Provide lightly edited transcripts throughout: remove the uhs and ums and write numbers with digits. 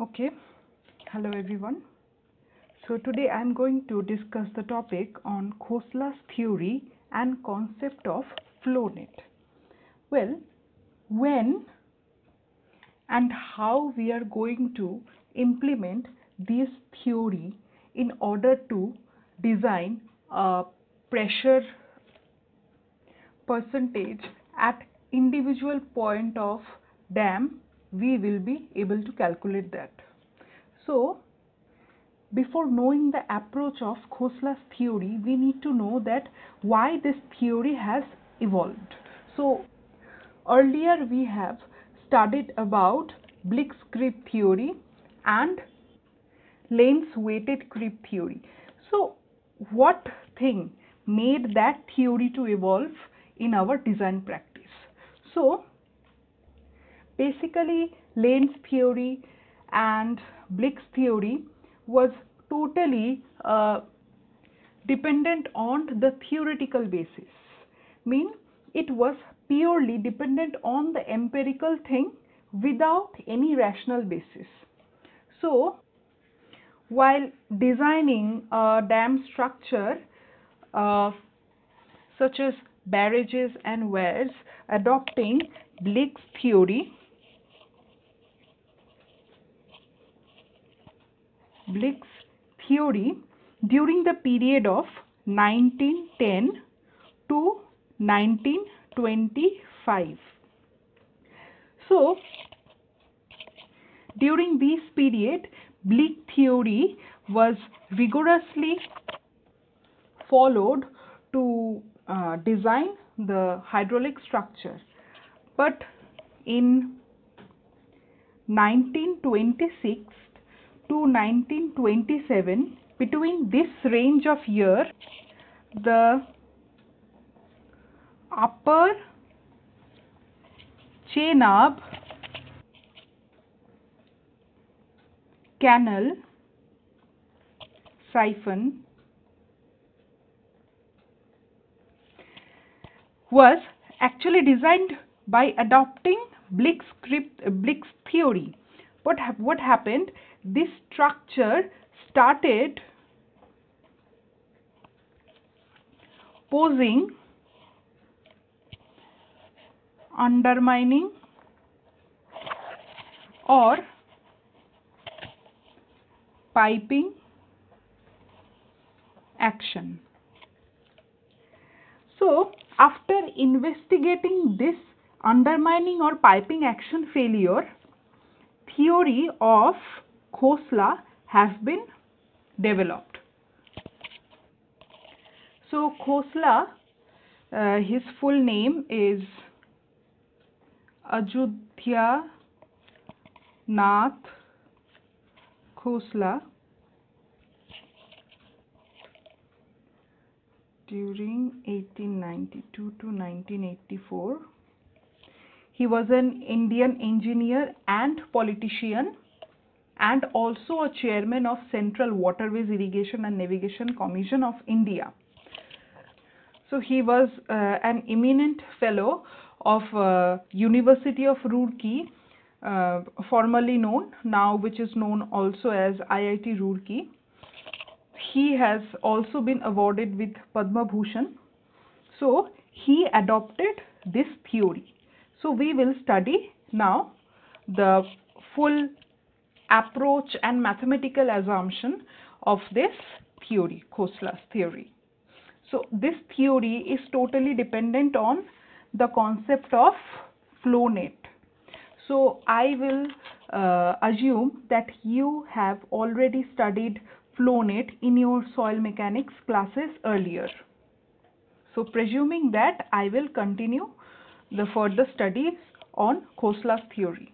Okay, hello everyone. So today I am going to discuss the topic on Khosla'S theory and concept of flow net. Well, when and how we are going to implement this theory in order to design a pressure percentage at individual point of dam, we will be able to calculate that. So before knowing the approach of Khosla'S theory, we need to know that why this theory has evolved. So earlier we have studied about Blick's creep theory and Lane's weighted creep theory. So what thing made that theory to evolve in our design practice? So basically Lane's theory and Blick's theory was totally dependent on the theoretical basis. Mean it was purely dependent on the empirical thing without any rational basis. So while designing a dam structure such as barrages and weirs, adopting Blick's theory, during the period of 1910 to 1925. So during this period, Blick theory was rigorously followed to design the hydraulic structure. But in 1926 to 1927, between this range of year, the upper Chenab canal siphon was actually designed by adopting Blick's theory. What happened? This structure started posing undermining or piping action. So after investigating this undermining or piping action failure, theory of Khosla has been developed. So Khosla, his full name is Ajudhya Nath Khosla. During 1892 to 1984, he was an Indian engineer and politician, and also a chairman of Central Waterways Irrigation and Navigation Commission of India. So he was an eminent fellow of University of Roorkee, formerly known, now which is known also as IIT Roorkee. He has also been awarded with Padma Bhushan. So he adopted this theory. So we will study now the full approach and mathematical assumption of this theory, Khosla'S theory. So this theory is totally dependent on the concept of flow net. So I will assume that you have already studied flow net in your soil mechanics classes earlier. So presuming that, I will continue the further studies on Khosla'S theory.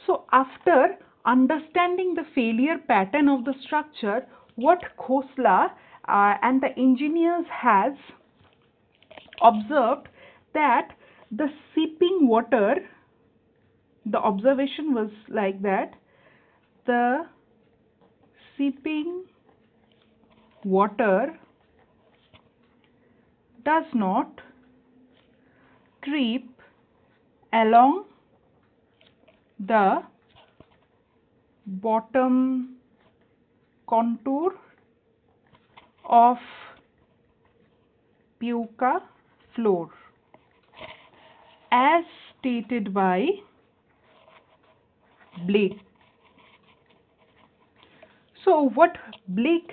So after understanding the failure pattern of the structure, what Khosla and the engineers has observed that the seeping water, the observation was like that, the seeping water does not creep along the bottom contour of puka floor as stated by Blake. So what Blake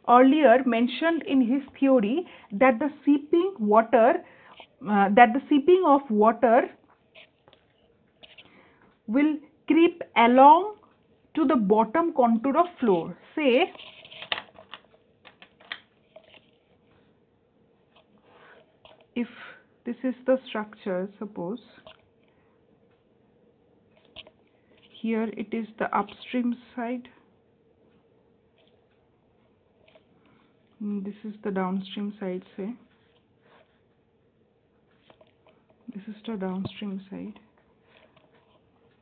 earlier mentioned in his theory that the seeping of water will creep along to the bottom contour of floor. Say if this is the structure, suppose here it is the upstream side, this is the downstream side, say this is the downstream side,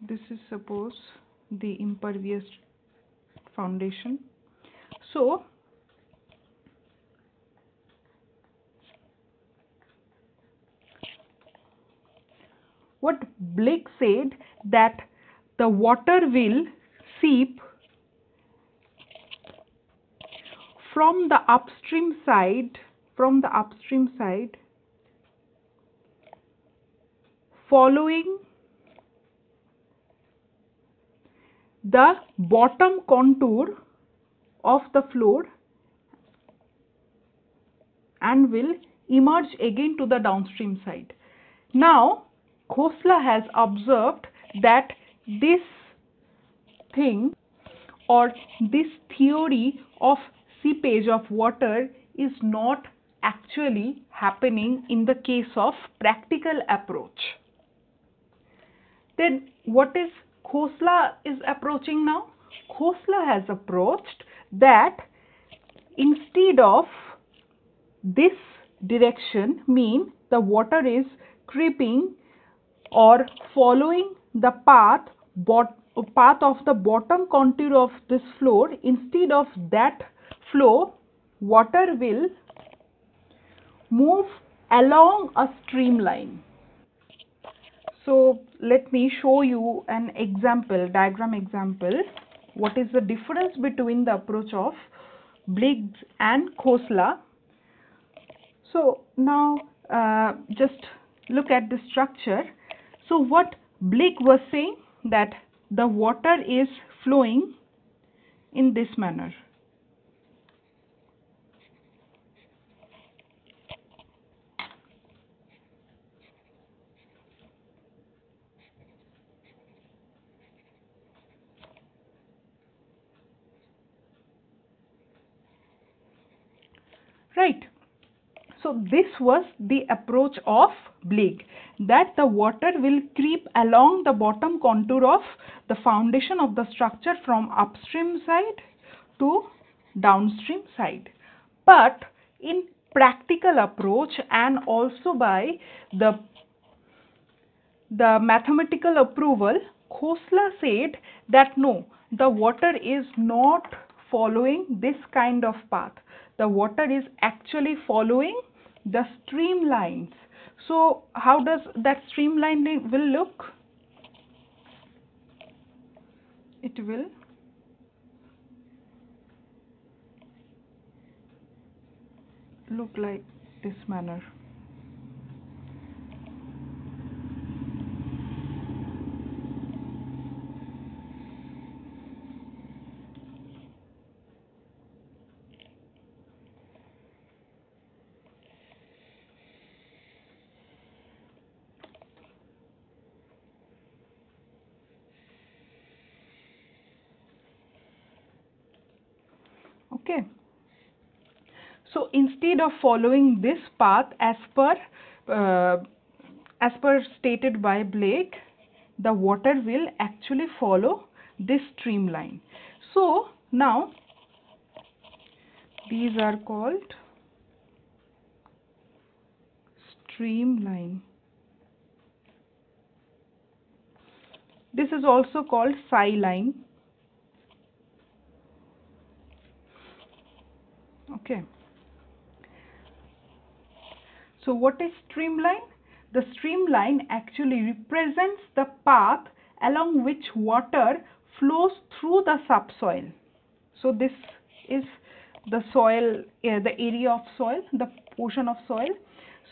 this is suppose the impervious foundation. So what Blake said that the water will seep from the upstream side, following the bottom contour of the floor and will emerge again to the downstream side. Now Khosla has observed that this thing or this theory of seepage of water is not actually happening in the case of practical approach. Then what is Khosla is approaching now? Khosla has approached that instead of this direction, mean the water is creeping or following the path of the bottom contour of this floor, instead of that flow, water will move along a streamline. So let me show you an example, diagram example. What is the difference between the approach of Blake and Khosla? So now just look at the structure. So what Blake was saying that the water is flowing in this manner. Right. So this was the approach of Blake, that the water will creep along the bottom contour of the foundation of the structure from upstream side to downstream side. But in practical approach and also by the mathematical approval, Khosla said that no, the water is not following this kind of path. The water is actually following the streamlines. So how does that streamline will look? It will look like this manner. Okay. So instead of following this path as per stated by Blake, the water will actually follow this streamline. So now these are called streamline. This is also called psi line. Okay. So what is streamline? The streamline actually represents the path along which water flows through the subsoil. So this is the soil, the area of soil, the portion of soil.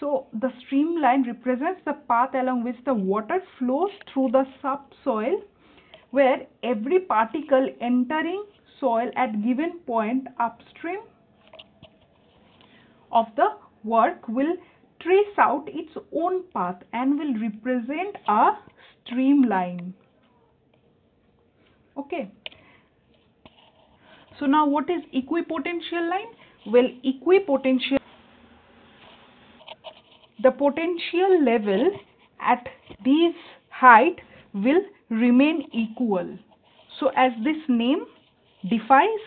So the streamline represents the path along which the water flows through the subsoil, where every particle entering soil at given point upstream of the work will trace out its own path and will represent a streamline. Okay. So now what is equipotential line? Well, the potential level at these height will remain equal. So as this name defines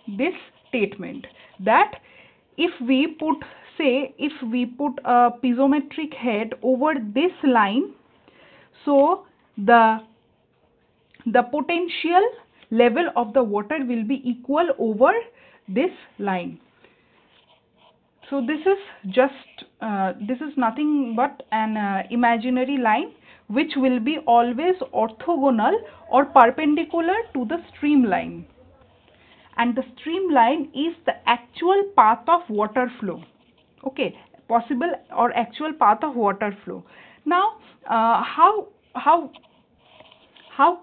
this statement, that if we put a piezometric head over this line, so the potential level of the water will be equal over this line. So this is nothing but an imaginary line which will be always orthogonal or perpendicular to the streamline, and the streamline is the actual path of water flow. Okay, possible or actual path of water flow. Now how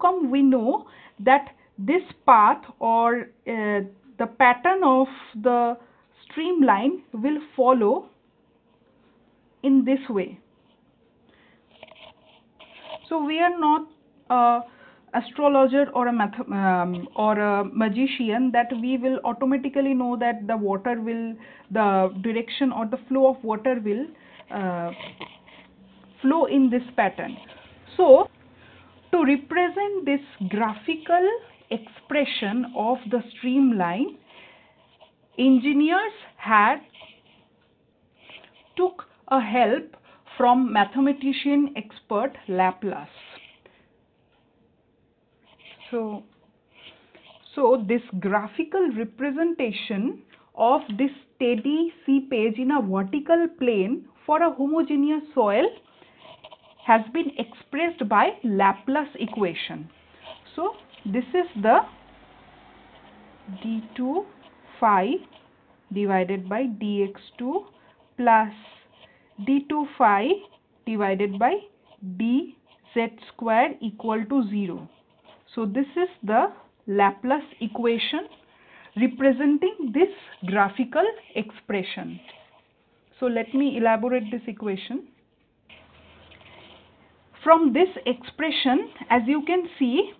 come we know that this path or the pattern of the streamline will follow in this way? So we are not a astrologer or a magician that we will automatically know that the direction or the flow of water will flow in this pattern. So to represent this graphical expression of the streamline, engineers took a help from mathematician expert Laplace. So this graphical representation of this steady seepage in a vertical plane for a homogeneous soil has been expressed by Laplace equation. So this is the d2 phi divided by dx2 plus d2 phi divided by dz square equal to 0. So this is the Laplace equation representing this graphical expression. So let me elaborate this equation. From this expression, as you can see,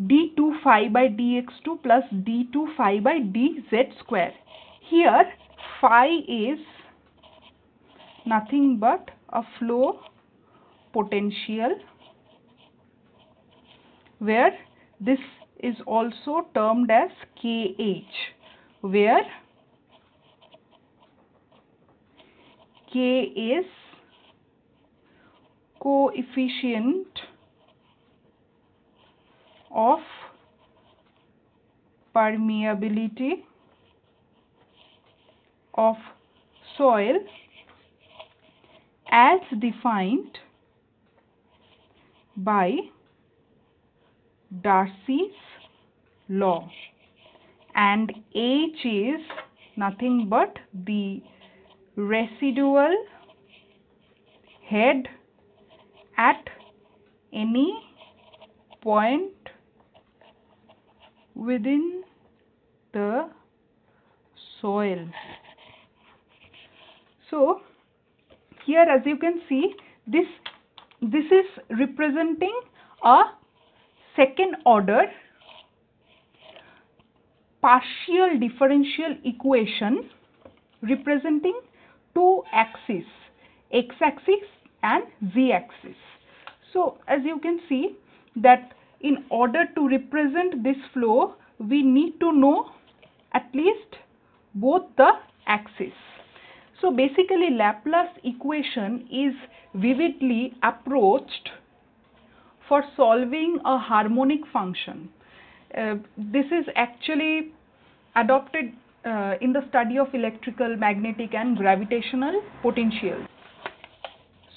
d2 phi by dx2 plus d2 phi by dz square. Here phi is nothing but a flow potential, where this is also termed as kh, where k is coefficient of permeability of soil as defined by Darcy's law, and H is nothing but the residual head at any point within the soil. So here, as you can see, this is representing a second order partial differential equation representing two axes, x-axis and z-axis. So as you can see that in order to represent this flow, we need to know at least both the axes. So basically Laplace equation is vividly approached for solving a harmonic function. This is actually adopted in the study of electrical, magnetic and gravitational potentials.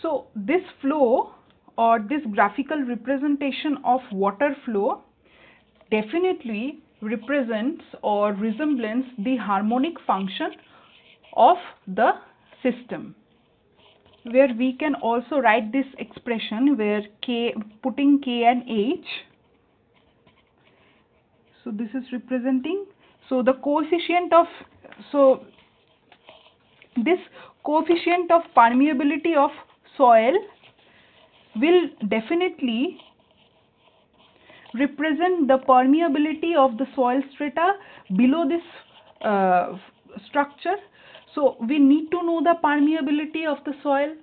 So this flow or this graphical representation of water flow definitely represents or resembles the harmonic function of the system, where we can also write this expression where putting K and H. So this is representing, so the coefficient of, so this coefficient of permeability of soil will definitely represent the permeability of the soil strata below this structure. So we need to know the permeability of the soil.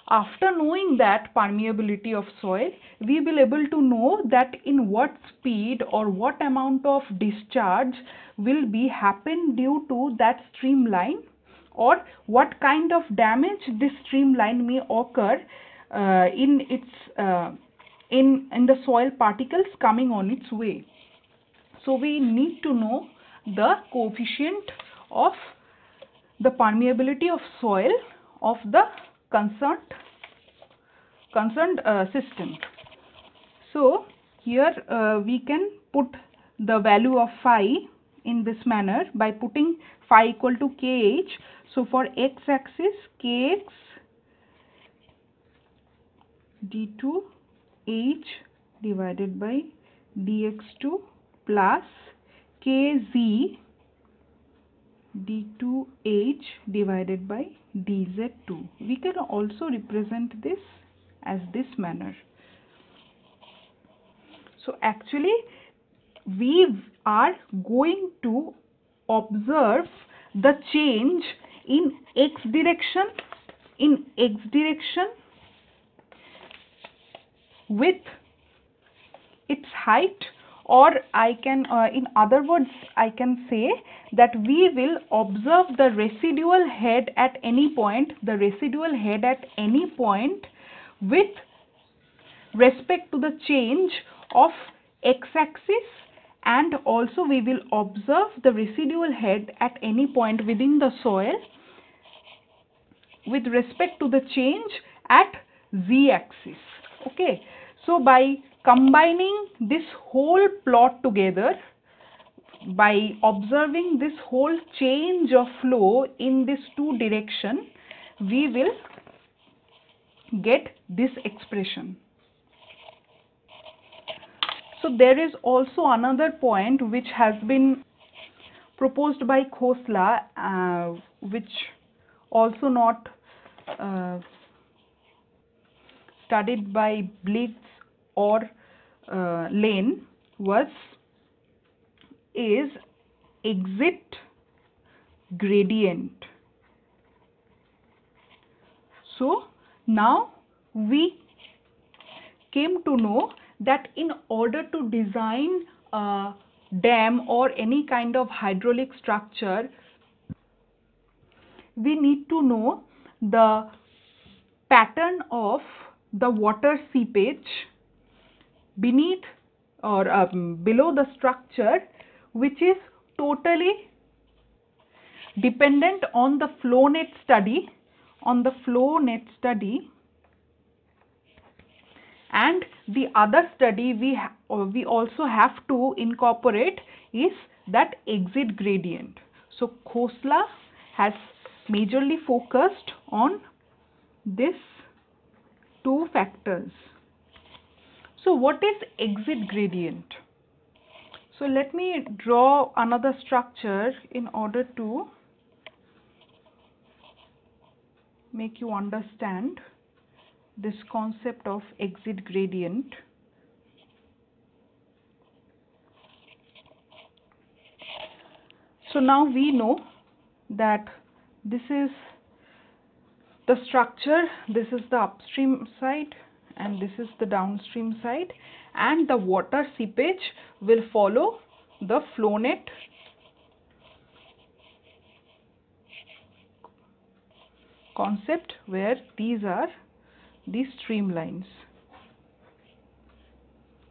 After knowing that permeability of soil, we will able to know that in what speed or what amount of discharge will be happen due to that streamline, or what kind of damage this streamline may occur in its in the soil particles coming on its way. So we need to know the coefficient of the permeability of soil of the concerned system. So here we can put the value of phi in this manner by putting phi equal to kh. So for x axis, kx d2 h divided by dx2 plus kz d2h divided by dz2. We can also represent this as this manner. So actually we are going to observe the change in x direction, with its height, or I can in other words I can say that we will observe the residual head at any point, with respect to the change of x-axis, and also we will observe the residual head at any point within the soil with respect to the change at z-axis. Okay, so by combining this whole plot together, by observing this whole change of flow in this two direction, we will get this expression. So there is also another point which has been proposed by Khosla, which also not studied by Blitz or Lane, is exit gradient. So now we came to know that in order to design a dam or any kind of hydraulic structure, we need to know the pattern of the water seepage beneath or below the structure, which is totally dependent on the flow net study, and the other study we also have to incorporate is that exit gradient. So Khosla has majorly focused on this two factors. So what is exit gradient? So let me draw another structure in order to make you understand this concept of exit gradient. So now we know that this is the structure, this is the upstream side and this is the downstream side, and the water seepage will follow the flow net concept, where these are the streamlines.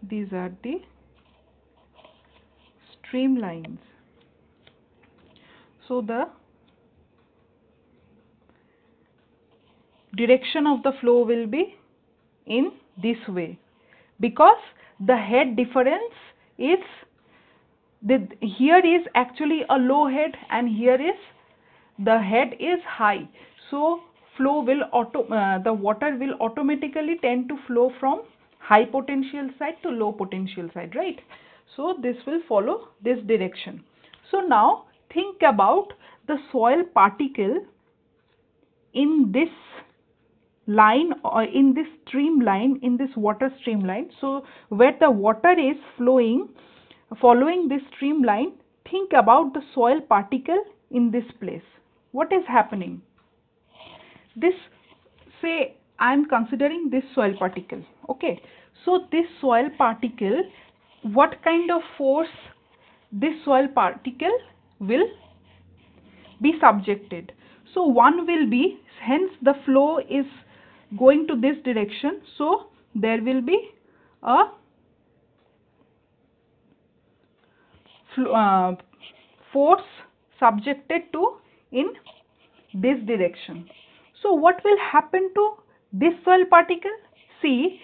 These are the streamlines. So the direction of the flow will be in this way, because the head difference is, here is actually a low head and here is, the head is high. So flow will the water will automatically tend to flow from high potential side to low potential side, right? So this will follow this direction. So now think about the soil particle in this line, or in this streamline, in this water streamline. So where the water is flowing following this streamline, think about the soil particle in this place. What is happening? This, say I am considering this soil particle, okay? So this soil particle, what kind of force this soil particle will be subjected? So one will be, hence the flow is going to this direction, so there will be a force subjected to in this direction. So what will happen to this soil particle? See,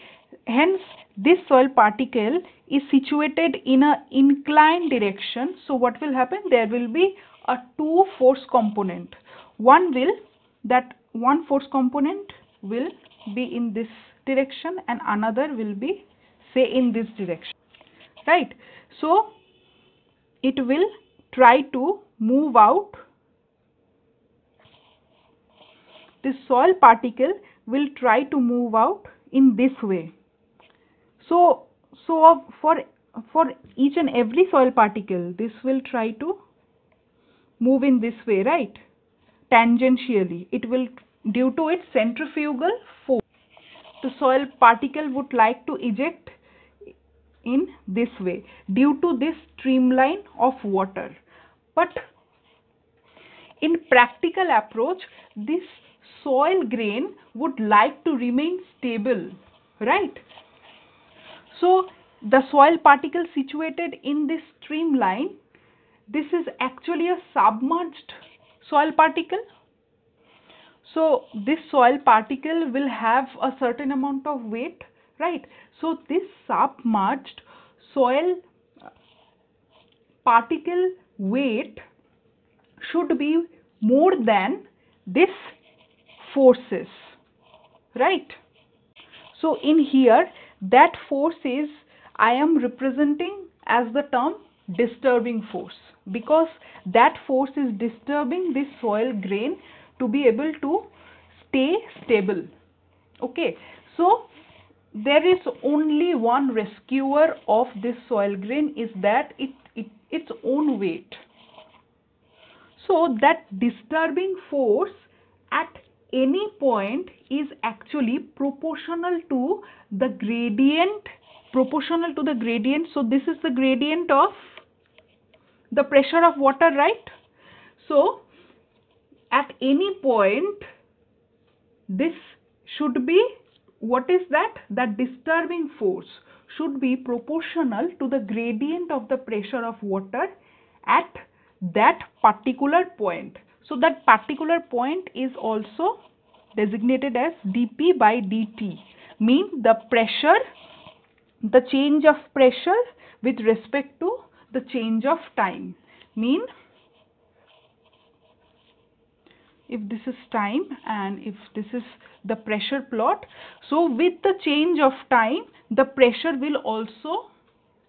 hence this soil particle is situated in an inclined direction. So what will happen? There will be a two force component. One force component will be in this direction and another will be, say, in this direction, right? So it will try to move out. This soil particle will try to move out in this way. So for each and every soil particle, this will try to move in this way, right? Tangentially, it will, due to its centrifugal force, the soil particle would like to eject in this way due to this streamline of water. But in practical approach, this soil grain would like to remain stable, right? So the soil particle situated in this streamline, this is actually a submerged soil particle. So this soil particle will have a certain amount of weight, right? So this submerged soil particle weight should be more than this forces, right? So in here, that force is, I am representing as the term disturbing force, because that force is disturbing this soil grain to be able to stay stable, okay? So there is only one rescuer of this soil grain, is that its own weight. So that disturbing force at any point is actually proportional to the gradient, so this is the gradient of the pressure of water, right? So at any point, this should be, what is that? That disturbing force should be proportional to the gradient of the pressure of water at that particular point. So that particular point is also designated as dP by dt, means the pressure, the change of pressure with respect to the change of time. Mean, if this is time and if this is the pressure plot, so with the change of time, the pressure will also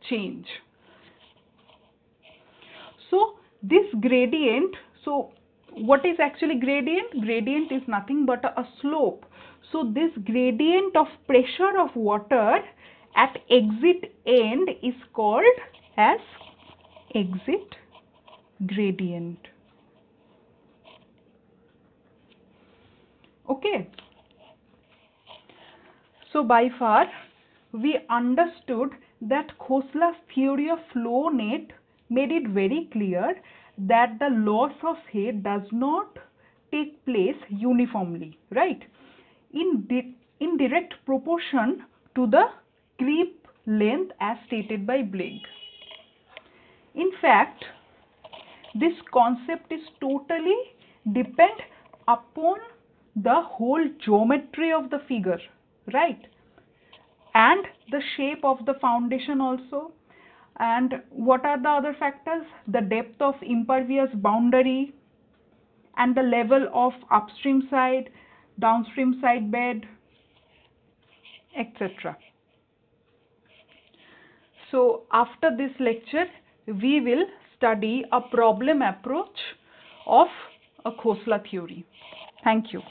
change. So this gradient, so what is actually gradient? Gradient is nothing but a slope. So this gradient of pressure of water at exit end is called as exit gradient. Okay. So by far we understood that Khosla'S theory of flow net made it very clear that the loss of head does not take place uniformly, right? In direct proportion to the creep length as stated by Blake. In fact, this concept is totally depend upon the whole geometry of the figure, right? and the shape of the foundation also. And what are the other factors? The depth of impervious boundary and the level of upstream side, downstream side bed, etc. So after this lecture, we will study a problem approach of a Khosla theory. Thank you.